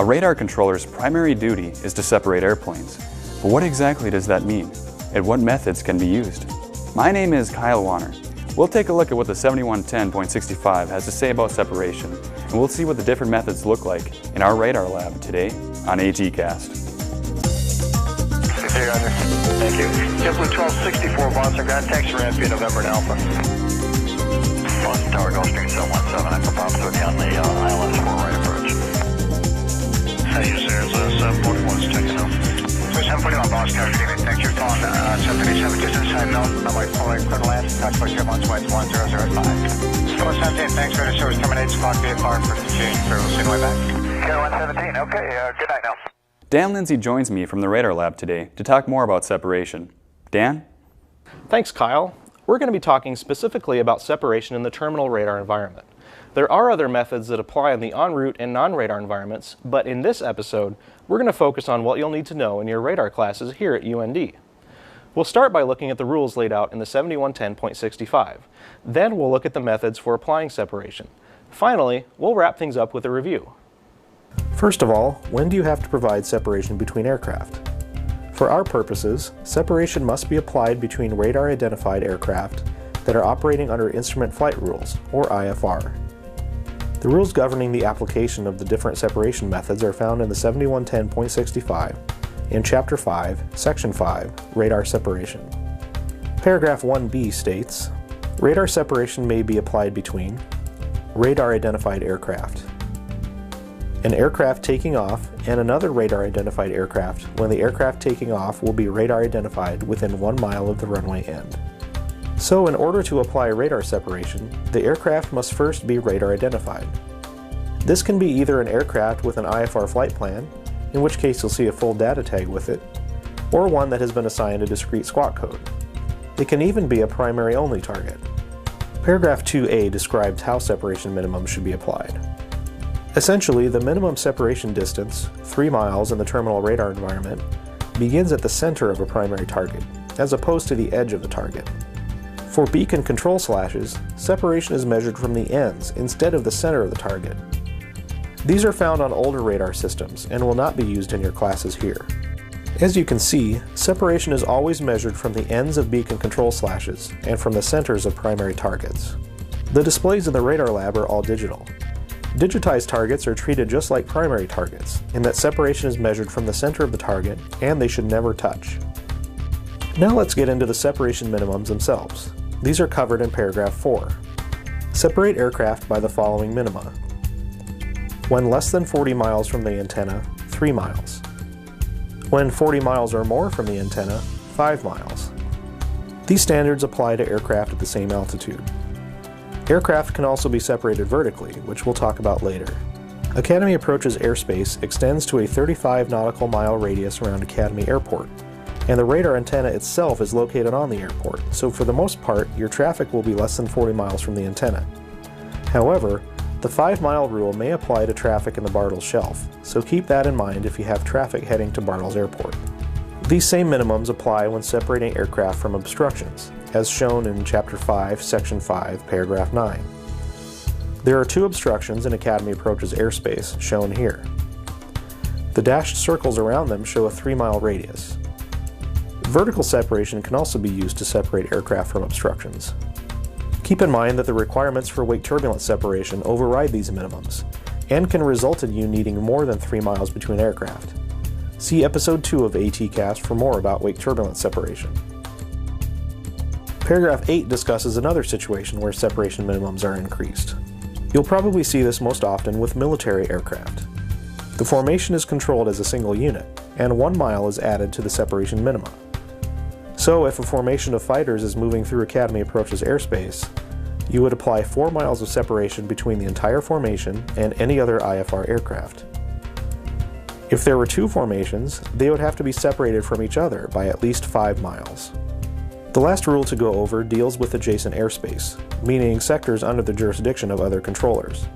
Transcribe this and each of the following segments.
A radar controller's primary duty is to separate airplanes. But what exactly does that mean? And what methods can be used? My name is Kyle Warner. We'll take a look at what the 7110.65 has to say about separation, and we'll see what the different methods look like in our radar lab today on ATCast. Thank you. JetBlue 1264 Boston, ground taxi ramp via November and Alpha. Boston Tower, Gulf Stream 717, Echo Pop 30 on the ILS 4 right approach. Hey, there's 741 is checking out. 741 Boston Tower, good evening. Thanks for calling 737 distance side known. I'm like pulling clear to land. Touch for Clearmont Flight 1005. 417, thanks for the service. Terminates clock VFR for the change. We'll see you back. Air 117, okay, good night now. Dan Lindsay joins me from the radar lab today to talk more about separation. Dan? Thanks, Kyle. We're going to be talking specifically about separation in the terminal radar environment. There are other methods that apply in the en route and non-radar environments, but in this episode, we're going to focus on what you'll need to know in your radar classes here at UND. We'll start by looking at the rules laid out in the 7110.65. Then we'll look at the methods for applying separation. Finally, we'll wrap things up with a review. First of all, when do you have to provide separation between aircraft? For our purposes, separation must be applied between radar-identified aircraft that are operating under Instrument Flight Rules, or IFR. The rules governing the application of the different separation methods are found in the 7110.65 in Chapter 5, Section 5, Radar Separation. Paragraph 1b states, radar separation may be applied between radar-identified aircraft, an aircraft taking off, and another radar-identified aircraft when the aircraft taking off will be radar-identified within 1 mile of the runway end. So in order to apply radar separation, the aircraft must first be radar-identified. This can be either an aircraft with an IFR flight plan, in which case you'll see a full data tag with it, or one that has been assigned a discrete squawk code. It can even be a primary-only target. Paragraph 2a describes how separation minimums should be applied. Essentially, the minimum separation distance, 3 miles in the terminal radar environment, begins at the center of a primary target, as opposed to the edge of the target. For beacon control slashes, separation is measured from the ends instead of the center of the target. These are found on older radar systems and will not be used in your classes here. As you can see, separation is always measured from the ends of beacon control slashes and from the centers of primary targets. The displays in the radar lab are all digital. Digitized targets are treated just like primary targets, in that separation is measured from the center of the target and they should never touch. Now let's get into the separation minimums themselves. These are covered in paragraph 4. Separate aircraft by the following minima. When less than 40 miles from the antenna, 3 miles. When 40 miles or more from the antenna, 5 miles. These standards apply to aircraft at the same altitude. Aircraft can also be separated vertically, which we'll talk about later. Academy Approach's airspace extends to a 35 nautical mile radius around Academy Airport, and the radar antenna itself is located on the airport, so for the most part, your traffic will be less than 40 miles from the antenna. However, the 5-mile rule may apply to traffic in the Bartles Shelf, so keep that in mind if you have traffic heading to Bartles Airport. These same minimums apply when separating aircraft from obstructions, as shown in Chapter 5, Section 5, Paragraph 9. There are 2 obstructions in Academy Approach's airspace, shown here. The dashed circles around them show a 3-mile radius. Vertical separation can also be used to separate aircraft from obstructions. Keep in mind that the requirements for wake turbulence separation override these minimums, and can result in you needing more than 3 miles between aircraft. See Episode 2 of ATCast for more about wake turbulence separation. Paragraph 8 discusses another situation where separation minimums are increased. You'll probably see this most often with military aircraft. The formation is controlled as a single unit, and 1 mile is added to the separation minima. So if a formation of fighters is moving through Academy Approach's airspace, you would apply 4 miles of separation between the entire formation and any other IFR aircraft. If there were 2 formations, they would have to be separated from each other by at least 5 miles. The last rule to go over deals with adjacent airspace, meaning sectors under the jurisdiction of other controllers.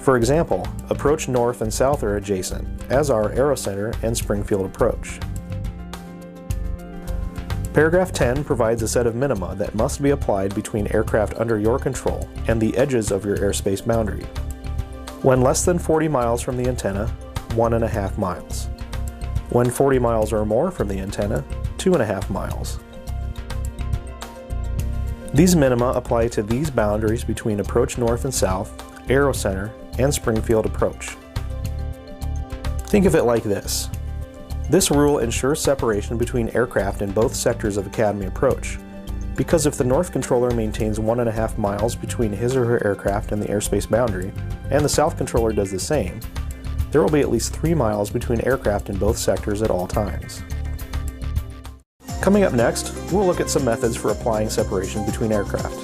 For example, Approach North and South are adjacent, as are Aero Center and Springfield Approach. Paragraph 10 provides a set of minima that must be applied between aircraft under your control and the edges of your airspace boundary. When less than 40 miles from the antenna, 1.5 miles. When 40 miles or more from the antenna, 2.5 miles. These minima apply to these boundaries between approach north and south, Aero Center, and Springfield approach. Think of it like this. This rule ensures separation between aircraft in both sectors of Academy approach, because if the north controller maintains 1.5 miles between his or her aircraft and the airspace boundary, and the south controller does the same, there will be at least 3 miles between aircraft in both sectors at all times. Coming up next, we'll look at some methods for applying separation between aircraft.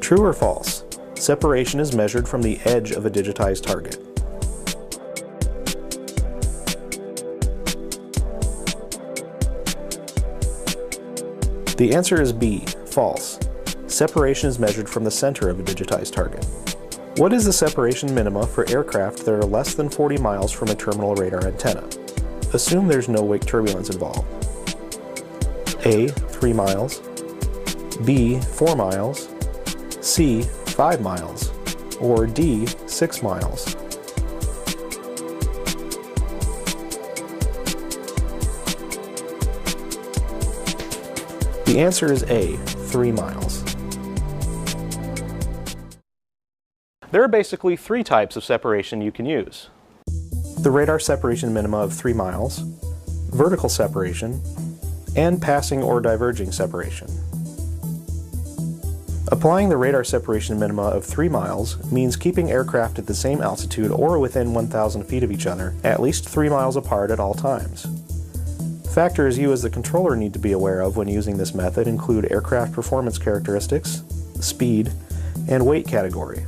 True or false? Separation is measured from the edge of a digitized target. The answer is B, false. Separation is measured from the center of a digitized target. What is the separation minima for aircraft that are less than 40 miles from a terminal radar antenna? Assume there's no wake turbulence involved. A, 3 miles, B, 4 miles, C, 5 miles, or D, 6 miles. The answer is A, 3 miles. There are basically 3 types of separation you can use. The radar separation minima of 3 miles, vertical separation, and passing or diverging separation. Applying the radar separation minima of 3 miles means keeping aircraft at the same altitude or within 1,000 feet of each other, at least 3 miles apart at all times. Factors you as the controller need to be aware of when using this method include aircraft performance characteristics, speed, and weight category.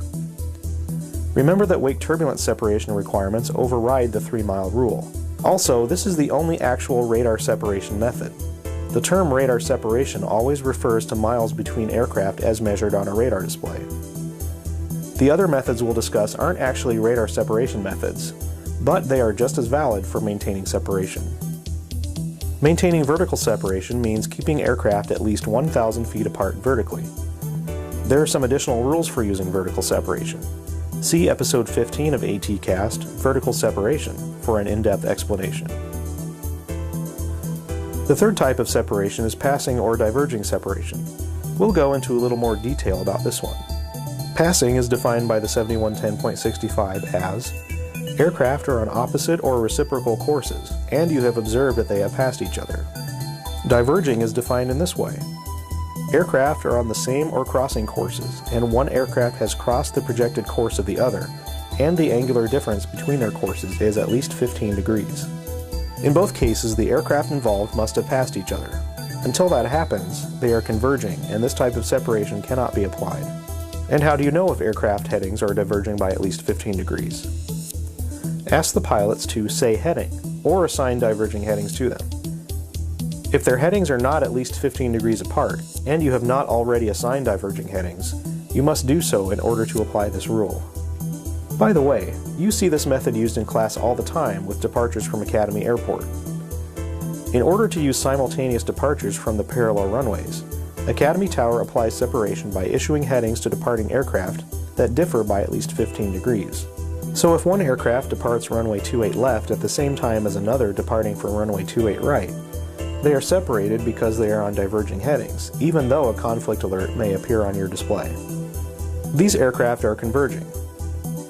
Remember that wake turbulence separation requirements override the 3-mile rule. Also, this is the only actual radar separation method. The term radar separation always refers to miles between aircraft as measured on a radar display. The other methods we'll discuss aren't actually radar separation methods, but they are just as valid for maintaining separation. Maintaining vertical separation means keeping aircraft at least 1,000 feet apart vertically. There are some additional rules for using vertical separation. See episode 15 of ATCast, Vertical Separation, for an in-depth explanation. The third type of separation is passing or diverging separation. We'll go into a little more detail about this one. Passing is defined by the 7110.65 as aircraft are on opposite or reciprocal courses, and you have observed that they have passed each other. Diverging is defined in this way. Aircraft are on the same or crossing courses, and one aircraft has crossed the projected course of the other, and the angular difference between their courses is at least 15 degrees. In both cases, the aircraft involved must have passed each other. Until that happens, they are converging, and this type of separation cannot be applied. And how do you know if aircraft headings are diverging by at least 15 degrees? Ask the pilots to say heading, or assign diverging headings to them. If their headings are not at least 15 degrees apart, and you have not already assigned diverging headings, you must do so in order to apply this rule. By the way, you see this method used in class all the time with departures from Academy Airport. In order to use simultaneous departures from the parallel runways, Academy Tower applies separation by issuing headings to departing aircraft that differ by at least 15 degrees. So if one aircraft departs runway 28 left at the same time as another departing from runway 28 right, they are separated because they are on diverging headings, even though a conflict alert may appear on your display. These aircraft are converging,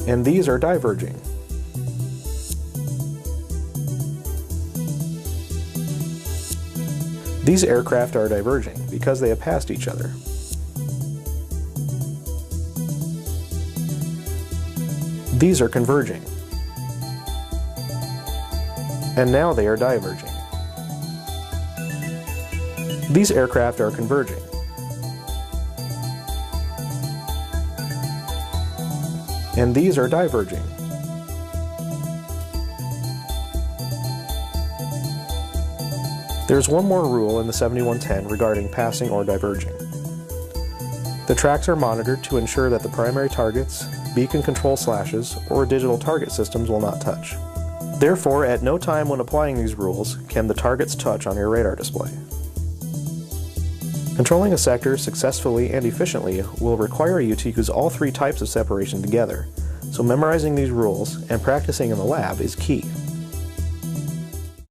and these are diverging. These aircraft are diverging because they have passed each other. These are converging. And now they are diverging. These aircraft are converging. And these are diverging. There's one more rule in the 7110 regarding passing or diverging. The tracks are monitored to ensure that the primary targets, beacon control slashes, or digital target systems will not touch. Therefore, at no time when applying these rules can the targets touch on your radar display. Controlling a sector successfully and efficiently will require you to use all 3 types of separation together, so memorizing these rules and practicing in the lab is key.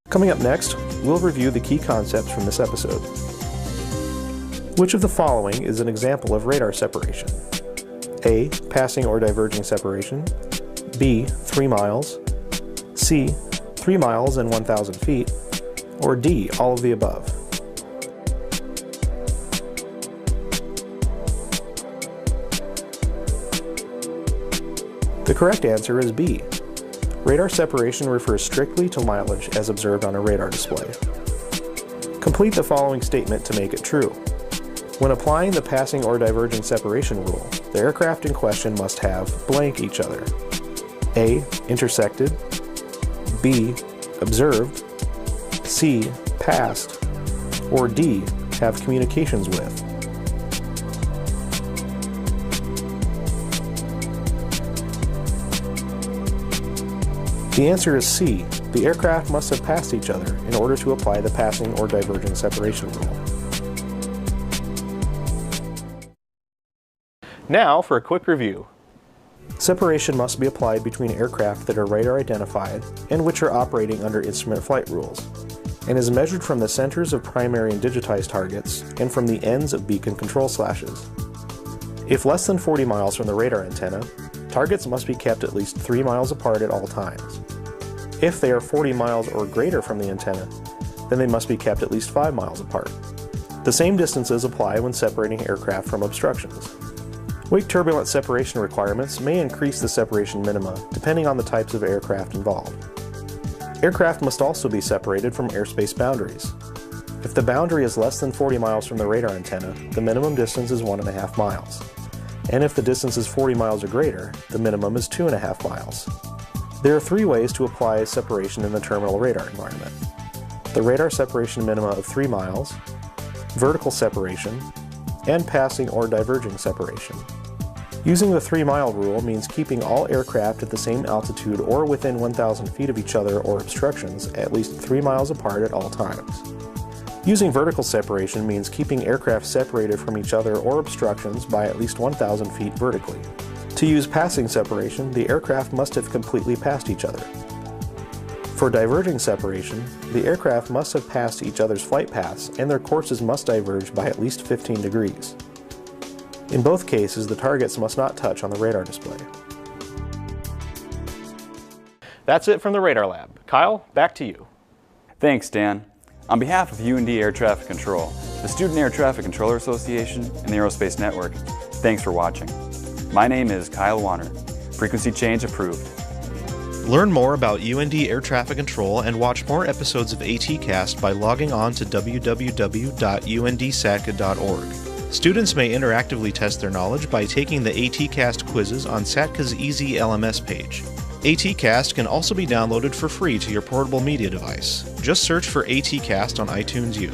Coming up next, we'll review the key concepts from this episode. Which of the following is an example of radar separation? A. Passing or diverging separation. B. 3 miles. C. 3 miles and 1,000 feet. Or D. All of the above. The correct answer is B. Radar separation refers strictly to mileage as observed on a radar display. Complete the following statement to make it true. When applying the passing or diverging separation rule, the aircraft in question must have blank each other. A. Intersected. B. Observed. C. Passed. Or D. Have communications with. The answer is C. The aircraft must have passed each other in order to apply the passing or diverging separation rule. Now for a quick review. Separation must be applied between aircraft that are radar identified and which are operating under instrument flight rules, and is measured from the centers of primary and digitized targets and from the ends of beacon control slashes. If less than 40 miles from the radar antenna, targets must be kept at least 3 miles apart at all times. If they are 40 miles or greater from the antenna, then they must be kept at least 5 miles apart. The same distances apply when separating aircraft from obstructions. Wake turbulence separation requirements may increase the separation minima depending on the types of aircraft involved. Aircraft must also be separated from airspace boundaries. If the boundary is less than 40 miles from the radar antenna, the minimum distance is 1.5 miles. And if the distance is 40 miles or greater, the minimum is 2.5 miles. There are 3 ways to apply separation in the terminal radar environment: the radar separation minima of 3 miles, vertical separation, and passing or diverging separation. Using the 3-mile rule means keeping all aircraft at the same altitude or within 1,000 feet of each other or obstructions at least 3 miles apart at all times. Using vertical separation means keeping aircraft separated from each other or obstructions by at least 1,000 feet vertically. To use passing separation, the aircraft must have completely passed each other. For diverging separation, the aircraft must have passed each other's flight paths and their courses must diverge by at least 15 degrees. In both cases, the targets must not touch on the radar display. That's it from the Radar Lab. Kyle, back to you. Thanks, Dan. On behalf of UND Air Traffic Control, the Student Air Traffic Controller Association, and the Aerospace Network, thanks for watching. My name is Kyle Warner. Frequency change approved. Learn more about UND Air Traffic Control and watch more episodes of ATCast by logging on to www.undsatca.org. Students may interactively test their knowledge by taking the ATCast quizzes on SATCA's Easy LMS page. ATCast can also be downloaded for free to your portable media device. Just search for ATCast on iTunes U.